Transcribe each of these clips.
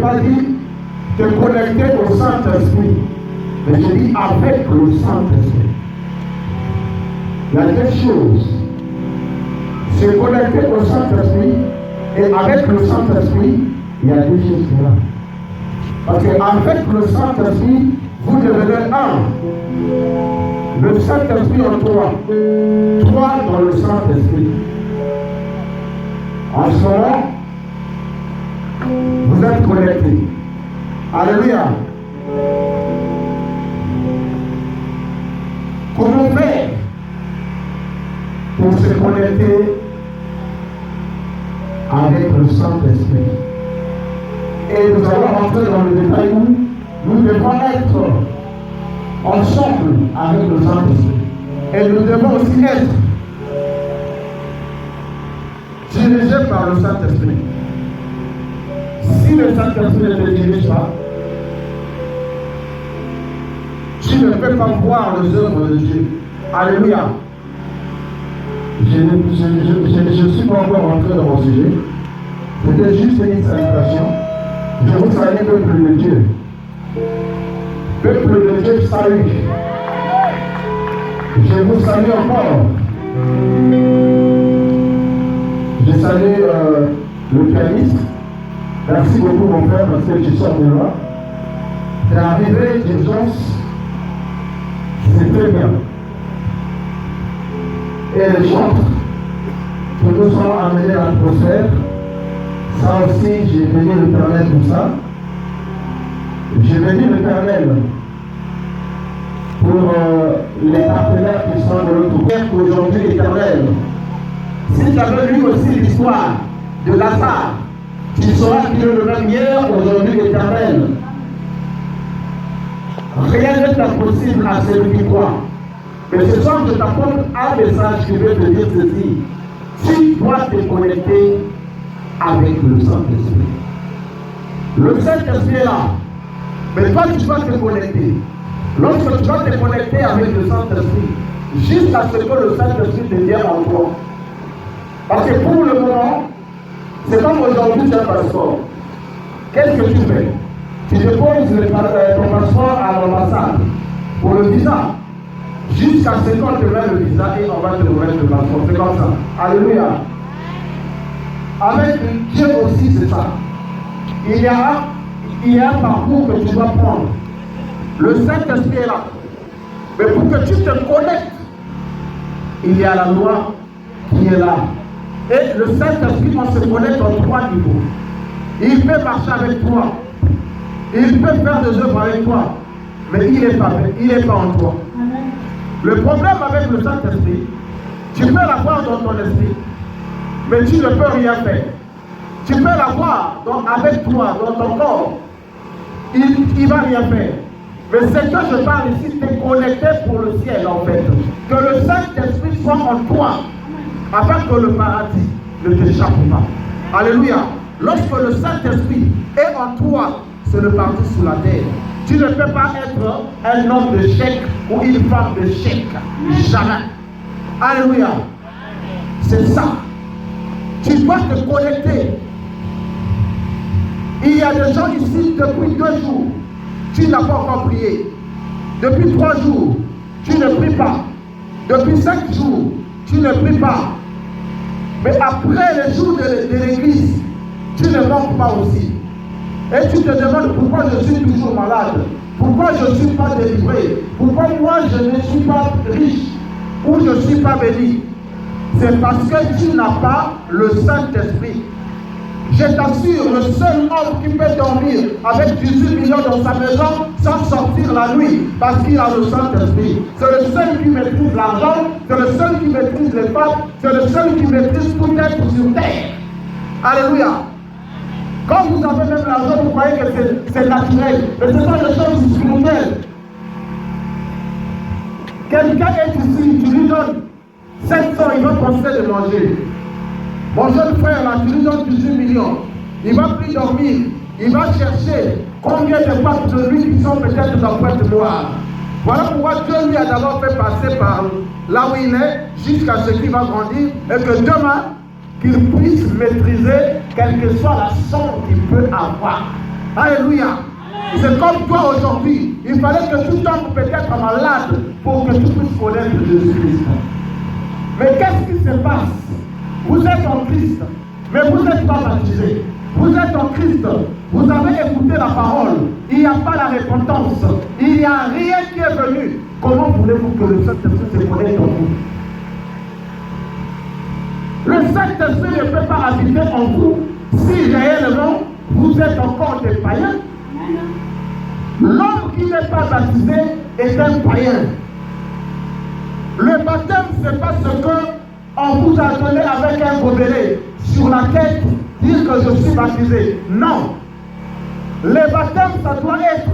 pas dit te connecter au Saint-Esprit, mais je dis avec le Saint-Esprit. Il y a deux choses. Se connecter au Saint-Esprit et avec le Saint-Esprit, il y a deux choses là. Parce qu'avec le Saint-Esprit, vous devenez un. Le Saint-Esprit en toi. Toi dans le Saint-Esprit. En ce moment, vous êtes connectés. Alléluia. Comment faire pour se connecter avec le Saint-Esprit? Et nous allons rentrer dans le détail où nous devons être ensemble avec le Saint-Esprit. Et nous devons aussi être dirigés par le Saint-Esprit. Si le Saint-Esprit ne te dirige pas, tu ne peux pas voir les œuvres de Dieu. Alléluia. Je ne suis pas encore rentré dans mon sujet. C'était juste une salutation. Je vous salue, peuple de Dieu. Peuple de Dieu, salut. Je vous salue encore. Je salue le pianiste. Merci beaucoup, mon frère, parce que tu sors de là. T'es arrivé d'urgence. C'est très bien. Et les chantres que nous sommes amenés à l'atmosphère, ça aussi, j'ai béni l'Éternel pour ça. J'ai béni l'Éternel pour les partenaires qui sont de l'autre côté aujourd'hui, l'Éternel. Si tu avais lu aussi l'histoire de Lazare, tu sauras qu'il est le même hier, aujourd'hui, l'Éternel. Rien n'est impossible à celui qui croit. Mais ce soir, je t'apporte un message qui veut te dire ceci. Tu dois te connecter avec le Saint-Esprit. Le Saint-Esprit est là. Mais toi, tu dois te connecter. Lorsque tu vas te connecter avec le Saint-Esprit, jusqu'à ce que le Saint-Esprit devienne en toi. Parce que pour le moment, c'est comme aujourd'hui, tu as un passeport. Qu'est-ce que tu fais? Tu déposes ton passeport à l'ambassade pour le visa. Jusqu'à ce qu'on te mette le visa et on va te remettre le passeport. C'est comme ça. Alléluia. Avec Dieu aussi, c'est ça. Il y a un parcours que tu dois prendre. Le Saint-Esprit est là. Mais pour que tu te connectes, il y a la loi qui est là. Et le Saint-Esprit, on se connecte en trois niveaux. Il peut marcher avec toi. Il peut faire des œuvres avec toi. Mais il n'est pas en toi. Le problème avec le Saint-Esprit, tu peux l'avoir dans ton esprit, mais tu ne peux rien faire. Tu peux l'avoir avec toi, dans ton corps. Il ne va rien faire. Mais c'est que je parle ici, tu es connecté pour le ciel en fait. Que le Saint-Esprit soit en toi, afin que le paradis ne t'échappe pas. Alléluia. Lorsque le Saint-Esprit est en toi, c'est le paradis sous la terre. Tu ne peux pas être un homme de chèque ou une femme de chèque. Jamais. Alléluia. C'est ça. Tu dois te connecter. Il y a des gens ici, depuis 2 jours, tu n'as pas encore prié. Depuis 3 jours, tu ne pries pas. Depuis 5 jours, tu ne pries pas. Mais après les jours de l'église, tu ne manques pas aussi. Et tu te demandes pourquoi je suis toujours malade, pourquoi je ne suis pas délivré, pourquoi moi je ne suis pas riche ou je ne suis pas béni. C'est parce que tu n'as pas le Saint-Esprit. Je t'assure, le seul homme qui peut dormir avec 18 millions dans sa maison sans sortir la nuit, parce qu'il a le Saint-Esprit. C'est le seul qui maîtrise l'argent, c'est le seul qui maîtrise les femmes, c'est le seul qui maîtrise tout être sur terre. Alléluia. Quand vous avez même l'argent, vous croyez que c'est naturel. Mais ce sont des choses spirituelles. Quelqu'un est ici, tu lui donnes 700, il va penser de manger. Mon jeune frère, là, tu lui donnes 18 millions. Il ne va plus dormir. Il va chercher combien de pattes de lui qui sont peut-être dans la boîte noire. Voilà pourquoi Dieu lui a d'abord fait passer par là où il est, jusqu'à ce qu'il va grandir, et que demain, qu'il puisse maîtriser quelle que soit la somme qu'il peut avoir. Alléluia. C'est comme toi aujourd'hui. Il fallait que tu tombes peut-être malade pour que tu puisses connaître Jésus-Christ. Mais qu'est-ce qui se passe? Vous êtes en Christ, mais vous n'êtes pas baptisé. Vous êtes en Christ, vous avez écouté la parole. Il n'y a pas la repentance. Il n'y a rien qui est venu. Comment voulez-vous que le Saint-Esprit se connecte en vous? Le Saint-Esprit ne peut pas habiter en vous si réellement vous êtes encore des païens. L'homme qui n'est pas baptisé est un païen. Le baptême, ce n'est pas ce qu'on vous a donné avec un gobelet sur la tête, dire que je suis baptisé. Non. Le baptême, ça doit être,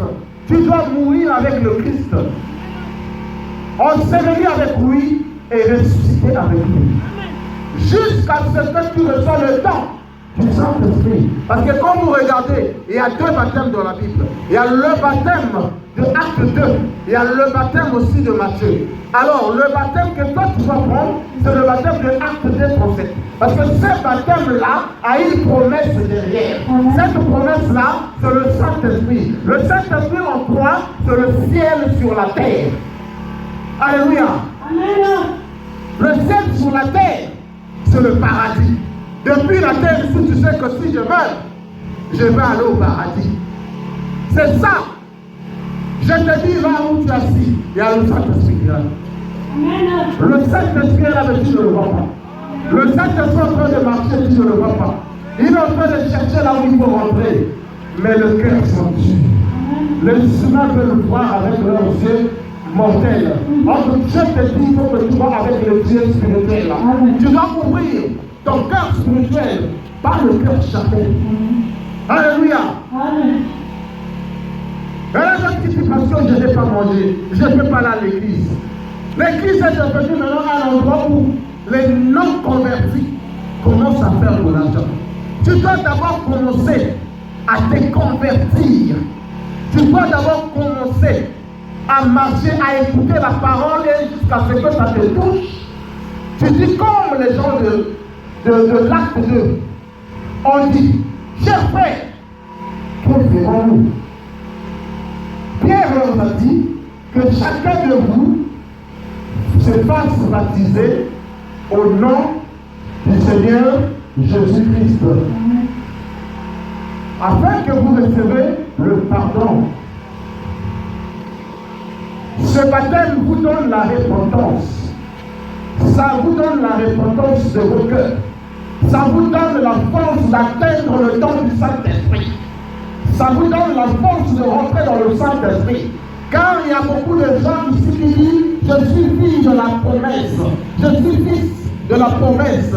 tu dois mourir avec le Christ. Ensevelir avec lui et ressusciter avec lui. Jusqu'à ce que tu reçois le temps du Saint-Esprit. Parce que quand vous regardez, il y a deux baptêmes dans la Bible. Il y a le baptême de Acte 2. Il y a le baptême aussi de Matthieu. Alors, le baptême que toi tu vas prendre, c'est le baptême de Acte 2, 37. Parce que ce baptême-là a une promesse derrière. Cette promesse-là, c'est le Saint-Esprit. Le Saint-Esprit en toi, c'est le ciel sur la terre. Alléluia. Amen. Le ciel sur la terre, c'est le paradis. Depuis la terre, si tu sais que si je meurs, je vais aller au paradis. C'est ça. Je te dis là où tu es assis, il y a le Saint-Esprit qui est là. Le Saint-Esprit est là, mais tu ne le vois pas. Le Saint-Esprit est en train de marcher, tu ne le vois pas. Il est en train de chercher là où il faut rentrer. Mais le cœur s'en tue. Les humains veulent le voir avec leurs yeux mortels. Or, Dieu te dit, il faut que tu vois avec les yeux spirituels. Tu dois ouvrir ton cœur spirituel par le cœur charnel. Alléluia. Et là, je dis parce que je n'ai pas mangé, je ne peux pas aller à l'église. L'église est devenue maintenant un endroit où les non-convertis commencent à faire de l'argent. Tu dois d'abord commencer à te convertir. Tu dois d'abord commencer à marcher, à écouter la parole et jusqu'à ce que ça te touche. Tu dis comme les gens de l'acte 2. On dit, chers frères, que ferons-nous? Pierre leur a dit que chacun de vous se fasse baptiser au nom du Seigneur Jésus-Christ, afin que vous recevez le pardon. Ce baptême vous donne la repentance. Ça vous donne la repentance de vos cœurs. Ça vous donne la force d'atteindre le don du Saint-Esprit. Ça vous donne la force de rentrer dans le Saint-Esprit. Car il y a beaucoup de gens ici qui disent, je suis fille de la promesse. Je suis fils de la promesse.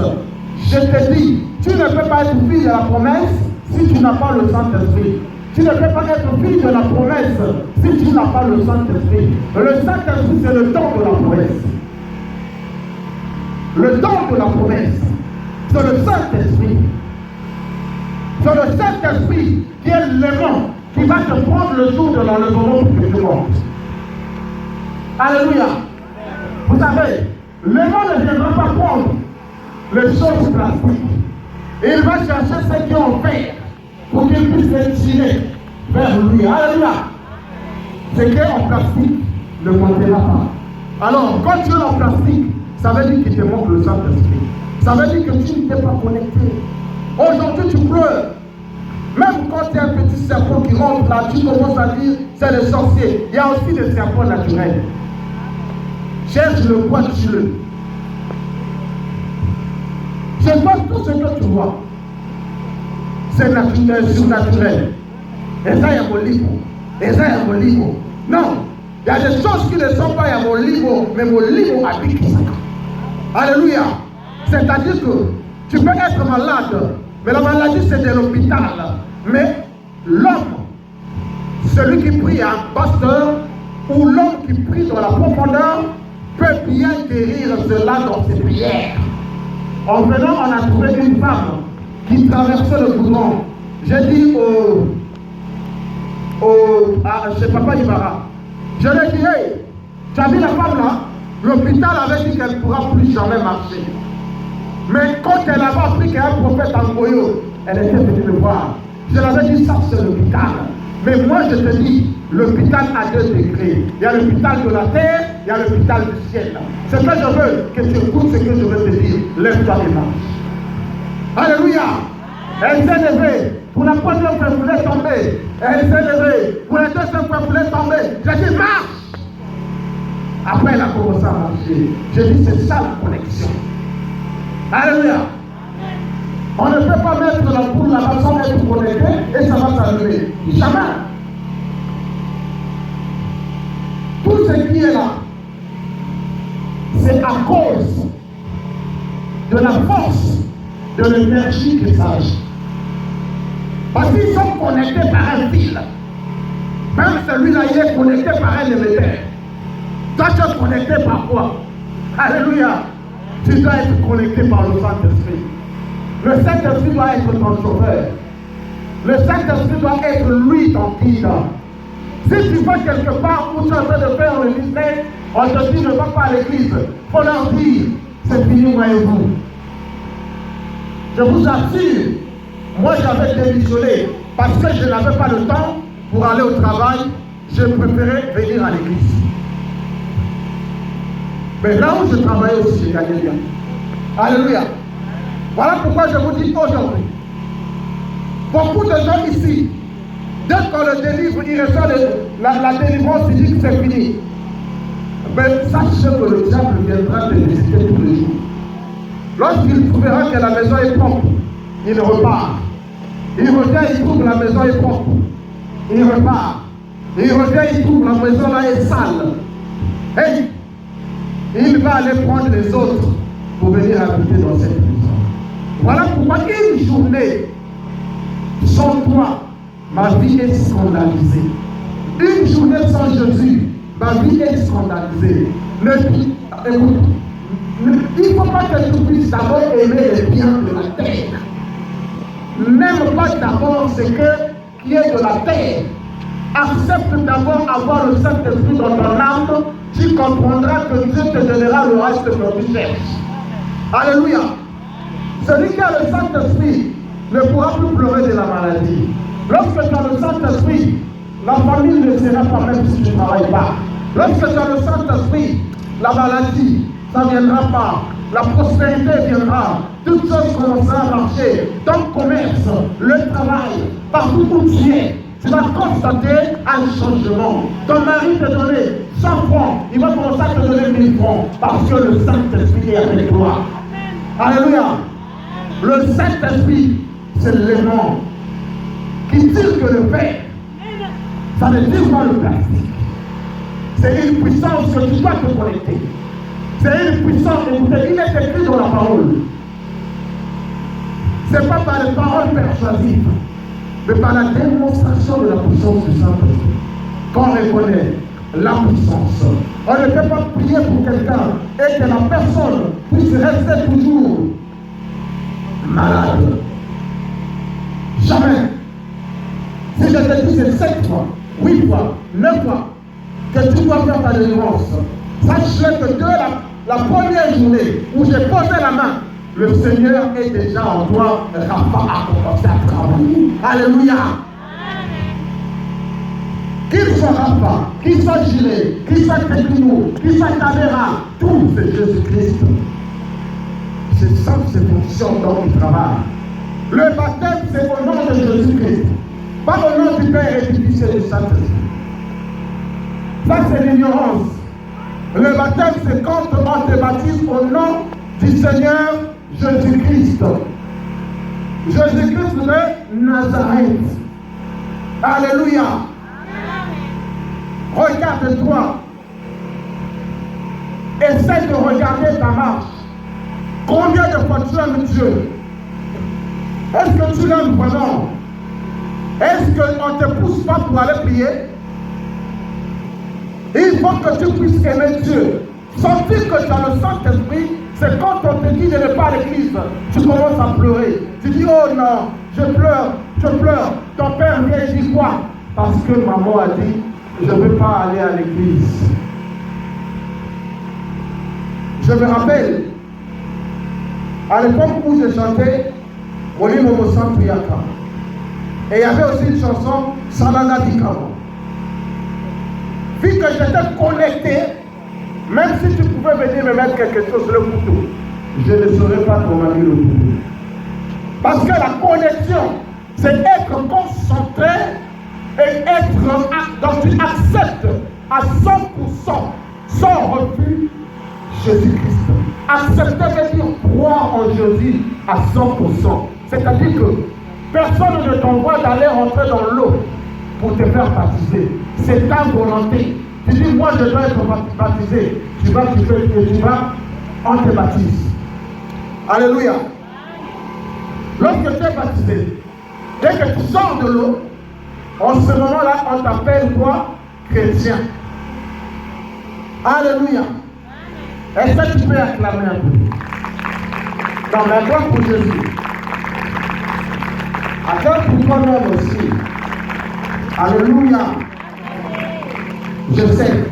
Je te dis, tu ne peux pas être fille de la promesse si tu n'as pas le Saint-Esprit. Tu ne peux pas être fille de la promesse si tu n'as pas le Saint-Esprit. Le Saint-Esprit, c'est le don de la promesse. Le don de la promesse, c'est le Saint-Esprit. C'est le Saint-Esprit qui est l'aimant qui va te prendre le jour de l'enlèvement pour que tu montes. Alléluia. Vous savez, l'aimant ne viendra pas prendre les choses plastiques. Il va chercher ceux qui ont fait pour qu'ils puissent les tirer vers lui. Alléluia. Ce qui est en plastique ne montera pas. Alors, quand tu es en plastique, ça veut dire qu'il te manque le Saint-Esprit. Ça veut dire que tu ne t'es pas connecté. Aujourd'hui, tu pleures. Même quand il y a un petit serpent qui rentre là, tu commences à dire c'est le sorcier. Il y a aussi des serpents naturels. Cherche le quoi, tue-le. C'est pas tout ce que tu vois. C'est naturel, surnaturel. Et ça, il y a mon livre. Et ça, il y a mon livre. Non. Il y a des choses qui ne sont pas, il y a mon livre, mais mon livre habite ça. Alléluia. C'est-à-dire que tu peux être malade, mais la maladie c'est de l'hôpital. Mais l'homme, celui qui prie à un pasteur, ou l'homme qui prie dans la profondeur, peut bien guérir cela dans ses prières. En venant, on a trouvé une femme qui traversait le goudron. J'ai dit chez Papa Ibarra, je lui ai dit, hey, tu as vu la femme là? L'hôpital avait dit qu'elle ne pourra plus jamais marcher. Mais quand elle avait appris qu'il y a un prophète en Goyo, elle était venue me voir. Je l'avais dit, ça c'est l'hôpital. Mais moi je te dis, l'hôpital a 2 degrés. Il y a l'hôpital de la terre, il y a l'hôpital du ciel. Ce que je veux que tu écoutes, ce que je veux te dire. Lève-toi et marche. Alléluia. Elle s'est levée. Pour la première fois, elle voulait tomber. Elle s'est levée. Pour la deuxième fois, elle voulait tomber. J'ai dit, marche. Après, elle a commencé à marcher. J'ai dit, c'est ça la connexion. Alléluia. On ne peut pas mettre la poule là-bas sans être connecté et ça va s'allumer. Jamais. Tout ce qui est là, c'est à cause de la force de l'énergie qui s'agit. Parce qu'ils sont connectés par un fil. Même celui-là, il est connecté par un émetteur. Toi, tu es connecté par quoi? Alléluia. Tu dois être connecté par le Saint-Esprit. Le Saint-Esprit doit être ton sauveur. Le Saint-Esprit doit être lui ton guide. Si tu vas quelque part où tu es en train de faire le business, on te dit ne va pas à l'église. Il faut leur dire, c'est fini, moi et vous. Je vous assure, moi j'avais démissionné parce que je n'avais pas le temps pour aller au travail. Je préférais venir à l'église. Mais là où je travaillais aussi, j'ai gagné bien. Alléluia. Voilà pourquoi je vous dis aujourd'hui, beaucoup de gens ici, dès qu'on le délivre, il reçoit la délivrance, il dit que c'est fini. Mais sache que le diable viendra te visiter tous les jours. Lorsqu'il trouvera que la maison est propre, il repart. Il revient, il trouve la maison est propre. Il repart. Il revient, il trouve la maison là est sale. Et il va aller prendre les autres pour venir habiter dans cette maison. Voilà pourquoi une journée sans toi, ma vie est scandalisée. Une journée sans Jésus, ma vie est scandalisée. Écoute, il ne faut pas que tu puisses d'abord aimer les biens de la terre. N'aime pas d'abord ce qui est de la terre. Accepte d'abord avoir le Saint-Esprit dans ton âme. Tu comprendras que Dieu te donnera le reste de ton cherche. Alléluia. Celui qui a le Saint-Esprit ne pourra plus pleurer de la maladie. Lorsque tu as le Saint-Esprit, la famille ne sera pas même si tu ne travailles pas. Lorsque tu as le Saint-Esprit, la maladie, ça ne viendra pas. La prospérité viendra. Toutes choses commenceront à marcher. Ton commerce, le travail, partout où tu es, tu vas constater un changement. Ton mari te donnait 100 francs, il va commencer à te donner 1000 francs parce que le Saint-Esprit est avec toi. Alléluia. Le Saint-Esprit, c'est l'élément qui tire que le Père. Ça ne tire pas le plastique. C'est une puissance que tu dois te connecter. C'est une puissance, écoutez, il est écrit dans la parole. Ce n'est pas par les paroles persuasives, mais par la démonstration de la puissance du Saint-Esprit qu'on reconnaît la puissance. On ne peut pas prier pour quelqu'un et que la personne puisse rester toujours malade. Jamais. Si je te dis c'est 7 fois, 8 fois, 9 fois que tu dois faire ta délivrance, sache que de la première journée où j'ai posé la main, le Seigneur est déjà en toi. Rafa a commencé à travailler. Alléluia. Qu'il soit Rafa, qu'il soit Gilet, qu'il soit Techno, qu'il soit Caméra, tout c'est Jésus-Christ. C'est ça ses fonctions dont il travaille. Le baptême, c'est au nom de Jésus-Christ. Pas au nom du Père et du Fils et du Saint-Esprit. Ça, c'est l'ignorance. Le baptême, c'est quand on te baptise au nom du Seigneur Jésus-Christ. Jésus-Christ de Nazareth. Alléluia. Regarde-toi. Essaie de regarder ta marche. Combien de fois tu aimes Dieu? Est-ce que tu l'aimes vraiment? Est-ce qu'on ne te pousse pas pour aller prier? Il faut que tu puisses aimer Dieu. Sentir que tu as le Saint-Esprit, c'est quand on te dit de ne pas à l'église, tu commences à pleurer. Tu dis, oh non, je pleure. Ton père vient et dit quoi? Parce que maman a dit, je ne veux pas aller à l'église. Je me rappelle, à l'époque où je chantais, Oli Momo Santu Yaka, Et il y avait aussi une chanson, Salana Dikamo. Vu que j'étais connecté, même si tu pouvais venir me mettre quelque chose sur le couteau, je ne saurais pas comment dire le couteau. Parce que la connexion, c'est être concentré et être, donc tu acceptes à 100% sans refus Jésus-Christ. Accepter veut dire croire en Jésus à 100%. C'est-à-dire que personne ne t'envoie d'aller rentrer dans l'eau pour te faire baptiser. C'est ta volonté. Tu dis, moi je dois être baptisé. Tu vas, on te baptise. Alléluia. Lorsque tu es baptisé, dès que tu sors de l'eau, en ce moment-là, on t'appelle quoi? Chrétien. Alléluia. Est-ce que tu peux acclamer un peu? Non, mais toi pour Jésus. Attends pour toi-même aussi. Alléluia. Je sais.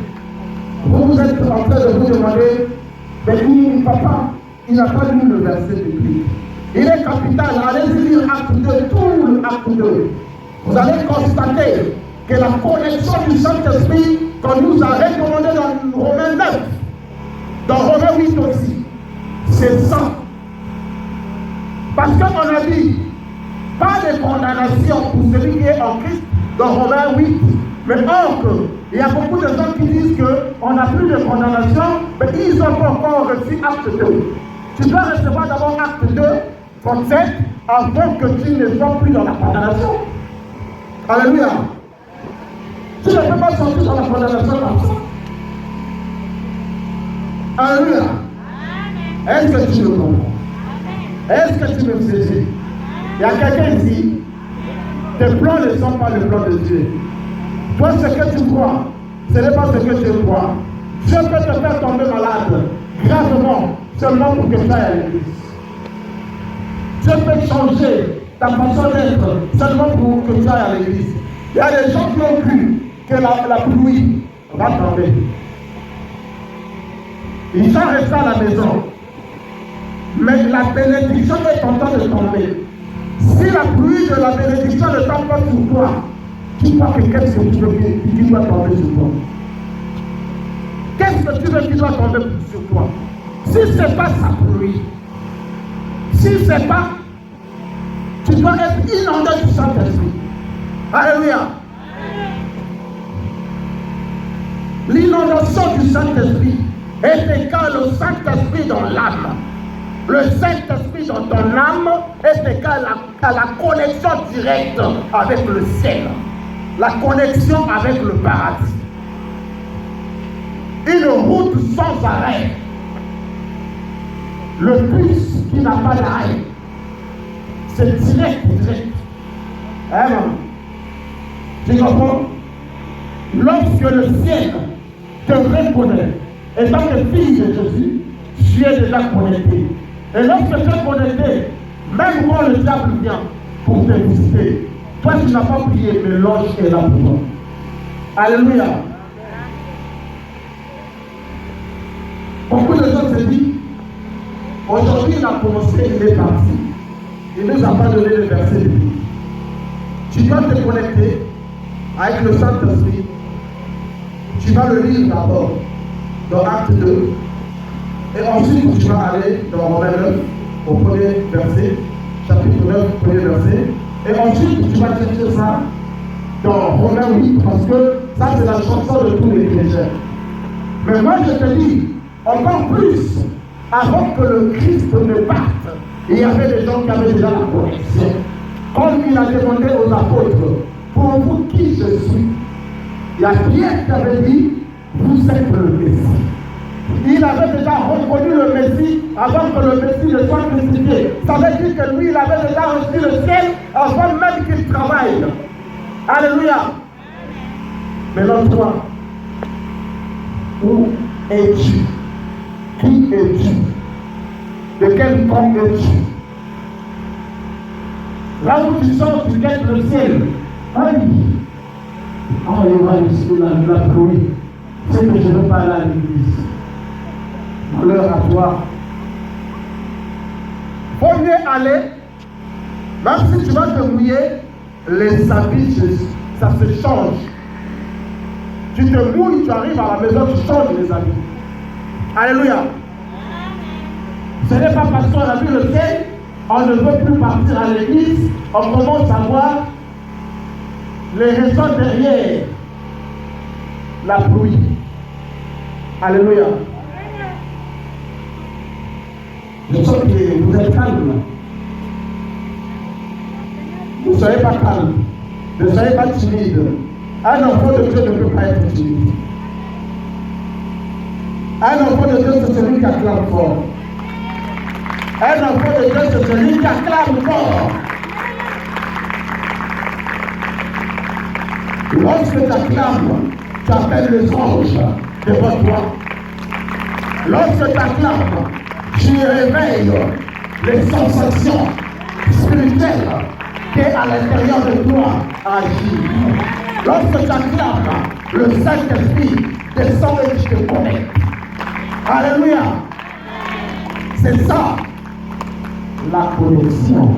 Vous êtes en train de vous demander, mais lui, papa, il n'a pas lu le verset biblique. Il est capital. Allez-y lire acte 2, tout le acte 2. Vous allez constater que la connexion du Saint-Esprit qu'on nous a recommandé dans Romains 9, dans Romains 8 aussi, c'est ça. Parce qu'on a dit, pas de condamnation pour celui qui est en Christ, dans Romains 8, mais or que, il y a beaucoup de gens qui disent qu'on n'a plus de condamnation, mais ils n'ont pas encore reçu acte 2. Tu dois recevoir d'abord acte 2, 37, avant que tu ne sois plus dans la condamnation. Alléluia. Tu ne peux pas sortir dans la condamnation comme ça. Alléluia. Est-ce que tu me comprends? Est-ce que tu me saisis? Il y a quelqu'un ici, tes plans ne sont pas le plan de Dieu. Toi, ce que tu crois, ce n'est pas ce que tu crois. Dieu peut te faire tomber malade, gravement, seulement pour que tu ailles à l'église. Dieu peut changer ta façon d'être seulement pour que tu ailles à l'église. Il y a des gens qui ont cru que la pluie va tomber. Ils sont restés à la maison. Mais la bénédiction est en train de tomber. Si la pluie de la bénédiction ne tombe pas sur toi, tu crois que qu'est-ce que tu veux qui doit tomber sur toi? Qu'est-ce que tu veux qui doit tomber sur toi? Si ce n'est pas sa pluie, si ce n'est pas, tu dois être inondé du Saint-Esprit. Alléluia. L'inondation du Saint-Esprit est égale au Saint-Esprit dans l'âme. Le Saint-Esprit dans ton âme est égal à la connexion directe avec le ciel. La connexion avec le paradis. Une route sans arrêt. Le bus qui n'a pas d'arrêt. C'est direct. Hein, maman? Tu comprends? Lorsque le ciel te reconnaît, étant que fille de Jésus, tu es déjà connecté. Et lorsque tu es connecté, même quand le diable vient pour te visiter, toi tu n'as pas prié, mais l'ange est là pour toi. Alléluia. Beaucoup de gens se disent, aujourd'hui il a commencé, il est parti. Il ne nous a pas donné le verset biblique. Tu dois te connecter avec le Saint-Esprit. Tu vas le lire d'abord dans Acte 2. Et ensuite, tu vas aller dans Romains 9, au premier verset, chapitre 9, premier verset. Et ensuite, tu vas chercher ça dans Romains 8, parce que ça, c'est la chanson de tous les chrétiens. Mais moi, je te dis, encore plus, avant que le Christ ne parte, il y avait des gens qui avaient déjà la connexion. Comme il a demandé aux apôtres, pour vous qui je suis, il y a Pierre qui avait dit, vous êtes le Messie. Il avait déjà reconnu le Messie avant que le Messie ne soit crucifié. Ça veut dire que lui, il avait déjà reçu le ciel avant même qu'il travaille. Alléluia. Maintenant, toi, où es-tu? Qui es-tu? De quel camp es-tu? Là où tu sors, tu quittes le ciel. Aïe! Oh, il va ici la pluie. C'est que je ne veux pas aller à l'église. Malheur à toi. Faut mieux aller, même si tu vas te mouiller, les habits, ça se change. Tu te mouilles, tu arrives à la maison, tu changes les habits. Alléluia. Ce n'est pas parce qu'on a vu le ciel, on ne veut plus partir à l'église, on commence à voir les raisons derrière la pluie. Alléluia. Je sens que vous êtes calme. Vous ne soyez pas calme. Ne soyez pas timide. Un enfant de Dieu ne peut pas être timide. Un enfant de Dieu, c'est celui qui acclame fort. Un enfant de Dieu, c'est celui qui acclame fort. Lorsque tu acclames, tu appelles les anges devant toi. Lorsque tu acclames, tu réveilles les sensations spirituelles qui à l'intérieur de toi agissent. Lorsque tu acclames, le Saint-Esprit descend et tu te connectes. Alléluia. C'est ça, la connexion.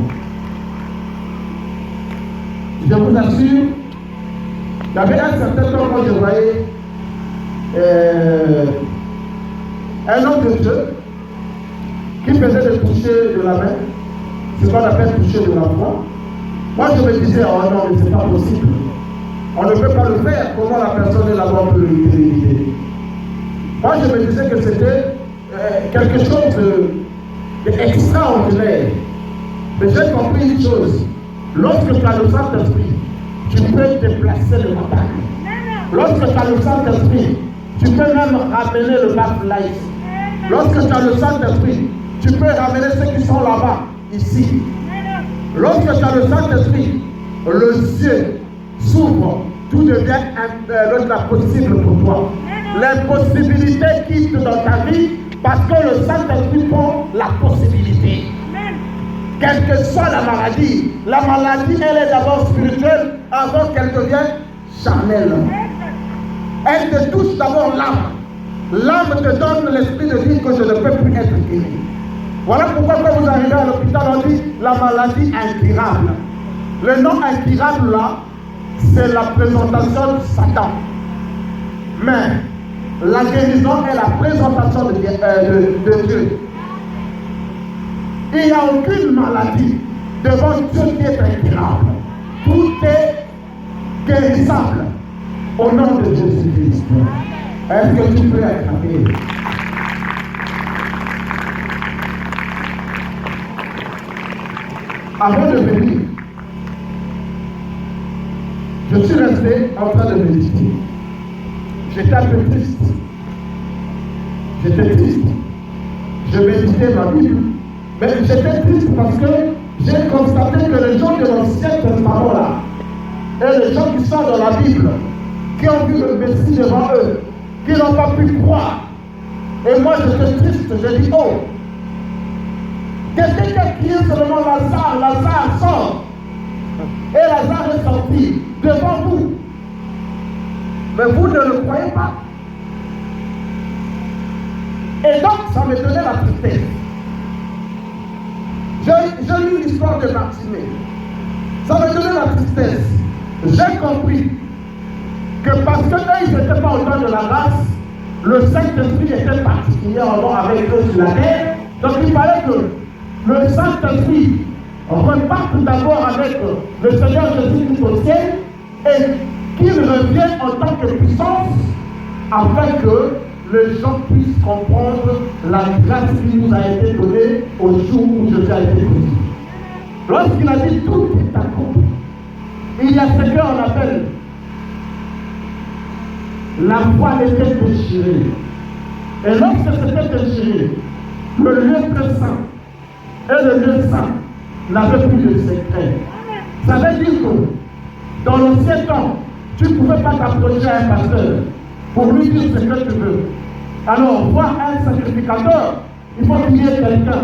Je vous assure, il y avait un certain temps quand je voyais un homme de Dieu qui faisait le toucher de la main, ce qu'on appelle toucher de la foi. Moi je me disais, oh non, mais c'est pas possible. On ne peut pas le faire, comment la personne est là-bas peut l'utiliser. Moi je me disais que c'était quelque chose d'extraordinaire. Mais j'ai compris une chose, lorsque tu as le Saint-Esprit, tu peux déplacer le montagne. Lorsque tu as le Saint-Esprit, tu peux même ramener le baptême. Lorsque tu as le Saint-Esprit, tu peux ramener ceux qui sont là-bas, ici. Lorsque tu as le Saint-Esprit, le ciel s'ouvre, tout devient possible pour toi. L'impossibilité quitte dans ta vie parce que le Saint-Esprit prend la possibilité. Quelle que soit la maladie elle est d'abord spirituelle avant qu'elle devienne charnelle. Elle te touche d'abord l'âme. L'âme te donne l'esprit de dire que je ne peux plus être guéri. Voilà pourquoi quand vous arrivez à l'hôpital, on dit la maladie incurable. Le nom incurable là, c'est la présentation de Satan. Mais la guérison est la présentation de Dieu. Il n'y a aucune maladie devant Dieu qui est incurable. Tout est guérissable au nom de Jésus-Christ. Est-ce que tu peux acclamer? Avant de venir, je suis resté en train de méditer. J'étais un peu triste. J'étais triste. Je méditais ma Bible. Mais j'étais triste parce que j'ai constaté que les gens de l'Ancien Testament là, et les gens qui sont dans la Bible, qui ont vu le Messie devant eux, qui n'ont pas pu croire. Et moi j'étais triste, j'ai dit, oh, quelqu'un qui a crié seulement Lazare sort. Et Lazare est sorti devant vous. Mais vous ne le croyez pas. Et donc ça me donnait la tristesse. J'ai lu l'histoire de Bartimée. Ça me donnait la tristesse. J'ai compris que parce que eux, ils n'étaient pas au temps de la grâce, le Saint-Esprit était particulièrement avec eux sur la terre. Donc il fallait que le Saint-Esprit reparte tout d'abord avec le Seigneur Jésus-Christ au ciel et qu'il revienne en tant que puissance afin que les gens puissent comprendre la grâce qui nous a été donnée au jour où Jésus a été crucifié. Lorsqu'il a dit tout est accompli, il y a ce qu'on appelle la voile était déchirée. Et lorsque c'était déchiré, le lieu très saint et le lieu saint n'avaient plus de secret. Ça veut dire que dans l'ancien temps, tu ne pouvais pas t'approcher à un pasteur pour lui dire ce que tu veux. Alors, voir un sacrificateur, il faut qu'il y ait quelqu'un.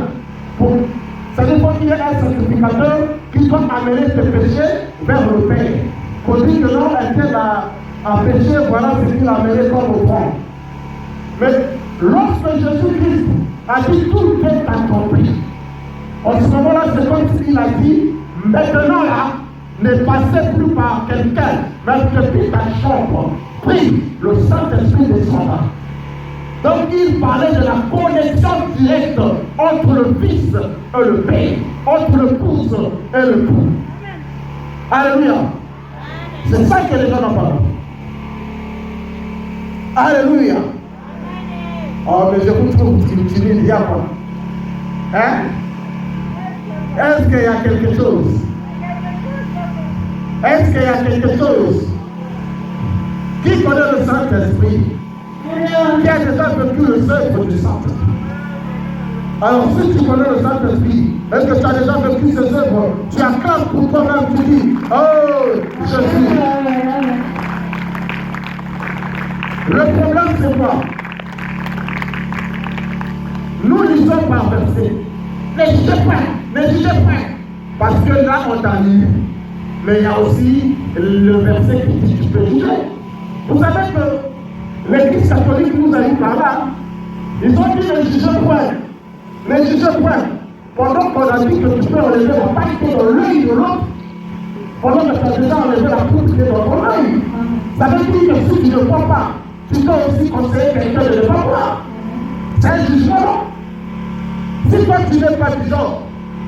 C'est-à-dire qu'il faut qu'il y ait un sacrificateur qui doit amener tes péchés vers le Père. Pour dire que non, un tel a péché, voilà ce qu'il a amené comme offrande. Mais lorsque Jésus-Christ a dit tout est accompli, en ce moment-là, c'est comme s'il a dit, maintenant là, ne passait plus par quelqu'un, mais depuis ta chambre, prie, le Saint-Esprit descendra. Donc il parlait de la connexion directe entre le Fils et le Père, entre le pouce et le pouls. Alléluia. C'est ça que les gens n'ont pas. Alléluia. Oh, mais je vous trouve timide, il y a quoi? Hein? Est-ce qu'il y a quelque chose? Est-ce qu'il y a quelque chose? Qui connaît le Saint-Esprit? Qui a déjà vécu le œuvre du Saint-Esprit? Alors, si tu connais le Saint-Esprit, est-ce que tu as déjà vécu ces œuvres? Tu acclames pour toi-même, tu dis, oh, Jésus. Le problème, c'est quoi? Nous lisons par verset. Ne jugez pas. Parce que là, on t'a lu. Mais il y a aussi le verset qui dit tu peux juger. Vous savez que l'Église catholique nous a dit par là. Ils ont dit ne jugez point. Ne jugez point. Pendant qu'on a dit que tu peux enlever la paille qui est dans l'œil de l'autre, pendant que tu as déjà enlevé la poudre qui est dans ton œil. Ça veut dire que si tu ne crois pas, tu dois aussi conseiller quelqu'un de ne pas croire. C'est un jugement. Si toi tu n'es pas du genre,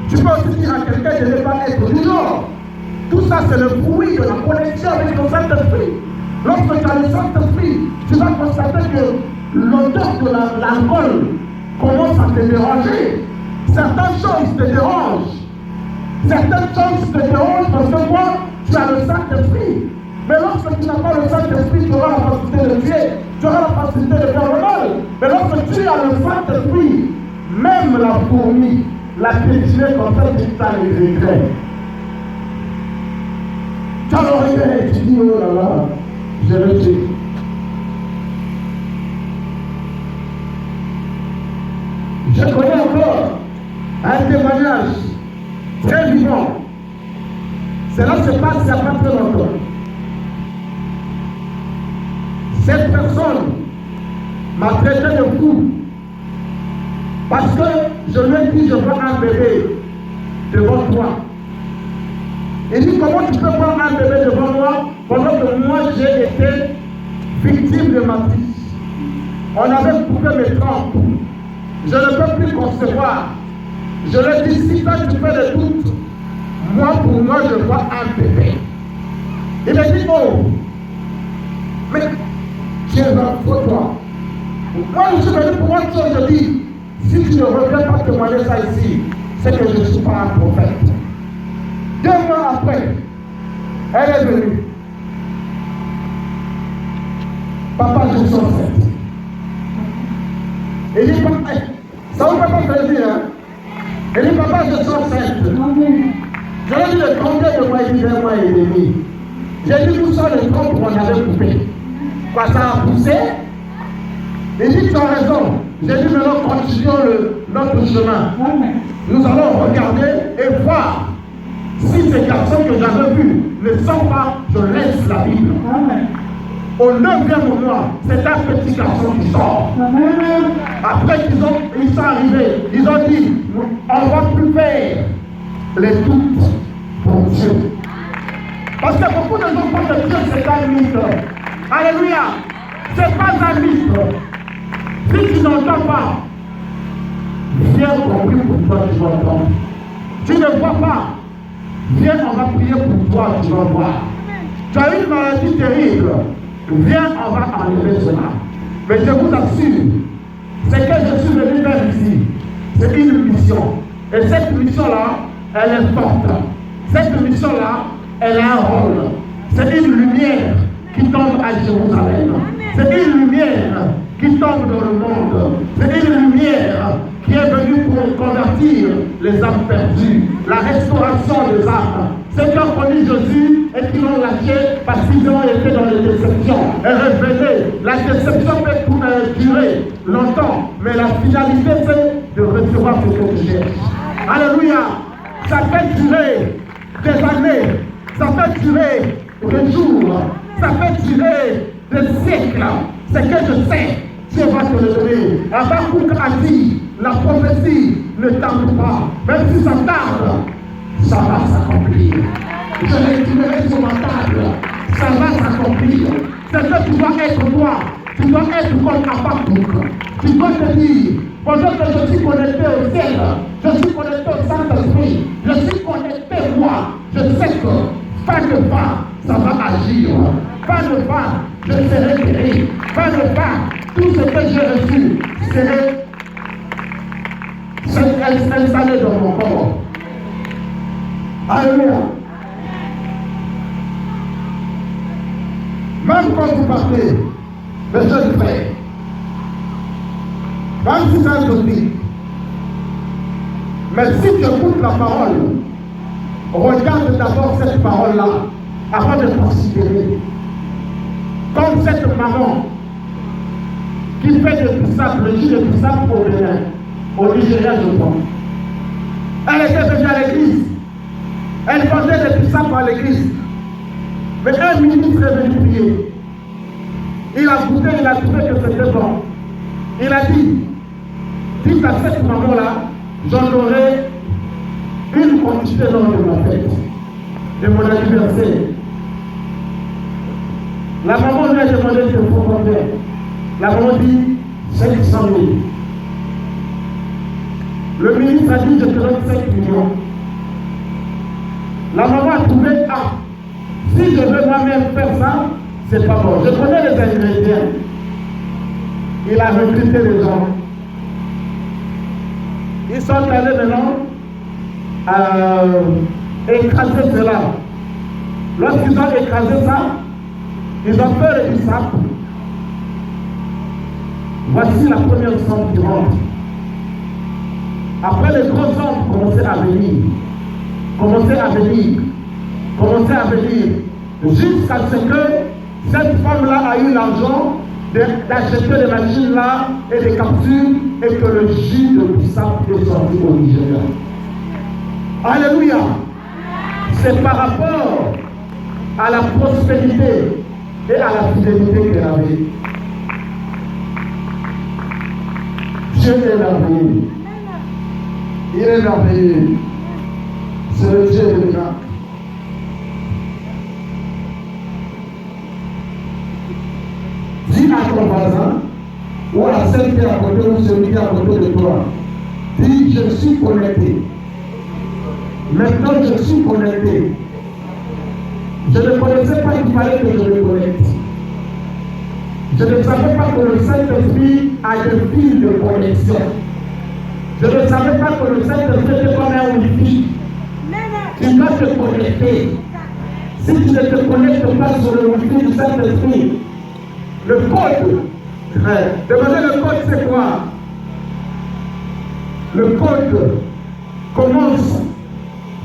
tu peux aussi dire à quelqu'un de ne pas être du genre. Tout ça c'est le fruit de la connexion avec le Saint-Esprit. Lorsque tu as le Saint-Esprit, tu vas constater que l'odeur de l'alcool commence à te déranger. Certaines choses te dérangent. Certaines choses te dérangent parce que toi, tu as le Saint-Esprit. Mais lorsque tu n'as pas le Saint-Esprit, tu auras la facilité de tuer, tu auras la facilité de faire le mal. Mais lorsque tu as le Saint-Esprit, même la fourmi, la piétiner comme ça, tu as les regrets. Tu as le regret, tu dis, oh là là, je le sais. Je connais encore un témoignage très vivant. Cela se passe il n'y a pas très longtemps. Cette personne m'a traité de fou parce que je lui ai dit je vois un bébé devant toi. Il dit comment tu peux voir un bébé devant moi pendant que moi j'ai été victime de matrice. On avait coupé mes trompes. Je ne peux plus concevoir. Je lui ai dit si toi tu fais des doutes, moi pour moi je vois un bébé. Il m'a dit oh, mais tu es un faux toi. Moi je suis venu pour autre chose, je dis si tu ne reviens pas témoigner ça ici, c'est que je ne suis pas un prophète. 2 mois après, elle est venue. Papa, je suis enceinte. Il dit, ça vous fait pas plaisir, hein? Il dit, papa, je suis enceinte. Je lui ai dit, le combien de mois, il dit 1 mois et demi. J'ai dit, tout ça, le temps qu'on avait coupé. Quoi, ça a poussé? Il dit, tu as raison. J'ai dit, maintenant, continuons notre chemin. Nous allons regarder et voir si ces garçons que j'avais vus ne sont pas, je laisse la Bible. Au 9e mois, c'est un petit garçon qui sort. Après ils sont arrivés, ils ont dit, on ne va plus faire les doutes pour Dieu. Parce que beaucoup de gens pensent que Dieu c'est un mythe. Alléluia. Ce n'est pas un mythe. Si tu n'entends pas, viens compris pour toi, tu vas entendre. Tu ne vois pas, viens, on va prier pour toi, tu vas voir. Tu as une maladie terrible, viens, on va enlever cela. Mais je vous assure, c'est que je suis venu faire ici, c'est une mission. Et cette mission-là, elle est forte. Cette mission-là, elle a un rôle. C'est une lumière qui tombe à Jérusalem. C'est une lumière qui tombe dans le monde. C'est une lumière qui est venue pour convertir les âmes perdues, la restauration des âmes. Ceux qui ont connu Jésus et qui l'ont lâché parce qu'ils ont été dans les déceptions et révélé. La déception peut durer longtemps, mais la finalité c'est de recevoir ce que tu cherches. Alléluia! Ça peut durer des années, ça peut durer des jours, ça peut durer des siècles. C'est que je sais, Dieu va te le donner. Habakkuk a dit, la prophétie ne tarde pas. Même si ça tarde, ça va s'accomplir. je retirerai sur ma table. Ça va s'accomplir. C'est que tu dois être toi. Tu dois être comme Habakkuk. Tu dois te dire, pendant que je suis connecté au ciel, je suis connecté au Saint-Esprit, je suis connecté moi, je sais que pas de pas, ça va agir. Pas de pas, je serai guéri. Pas de pas, tout ce que j'ai reçu serait installé dans mon corps. Alléluia. Même quand vous partez, mes jeunes frères, même si c'est un topic, mais si tu écoutes la parole, regarde d'abord cette parole-là avant de considérer. Comme cette maman qui fait des bissap, le jus de bissap au Nigeria, je crois. Elle était venue à l'église. Elle vendait des bissap à l'église. Mais un ministre est venu prier. Il a goûté, il a trouvé que c'était bon. Il a dit, dites à cette maman-là, j'en aurai une quantité lors de ma fête, de mon anniversaire. La maman lui a demandé de faut combien. La maman dit 500 000. Le ministre a dit je te donne 5 millions. La maman a trouvé si je veux moi-même faire ça, c'est pas bon. Je connais les ingrédients. Il a recruté les gens. Ils sont allés maintenant écraser cela. Lorsqu'ils ont écrasé ça, ils ont fait le bissap. Voici la première somme qui rentre. Après, les gros hommes commençaient à venir. Jusqu'à ce que cette femme-là a eu l'argent d'acheter les machines-là et les capsules et que le jus de bissap est sorti au Nigeria. Alléluia. C'est par rapport à la prospérité et à la fidélité qu'elle avait. Dieu est merveilleux. Il est merveilleux. C'est le Dieu de miracles. Dis à ton voisin, ou à celle qui est à côté, ou celui qui est à côté de toi, dis, je suis connecté. Maintenant, je suis connecté. Je ne connaissais pas qu'il fallait que je me connecte. Je ne savais pas que le Saint-Esprit a des fils de connexion. Je ne savais pas que le Saint-Esprit était comme un Wi-Fi. Tu dois te connecter. Si tu ne te connectes pas sur le Wi-Fi du Saint-Esprit, le code, demandez le code, c'est quoi? Le code commence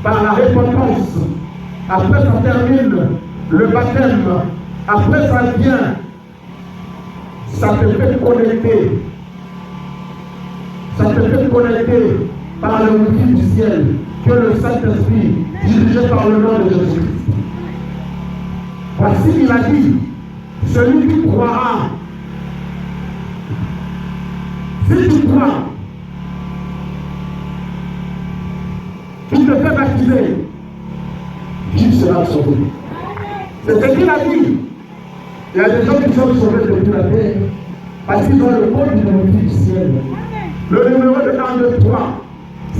par la repentance. Après, ça termine le baptême. Après, ça vient. Ça te fait connecter. Ça te fait connecter par le Wi-Fi du ciel, que le Saint-Esprit, dirigé par le nom de Jésus-Christ. Voici, il a dit, celui qui croira, si tu crois, tu te fais baptiser, tu seras sauvé. C'est ce qu'il a dit. Il y a des gens qui sont sauvés depuis la terre parce qu'ils ont le code du Wi-Fi du ciel. Le numéro de 1, 2,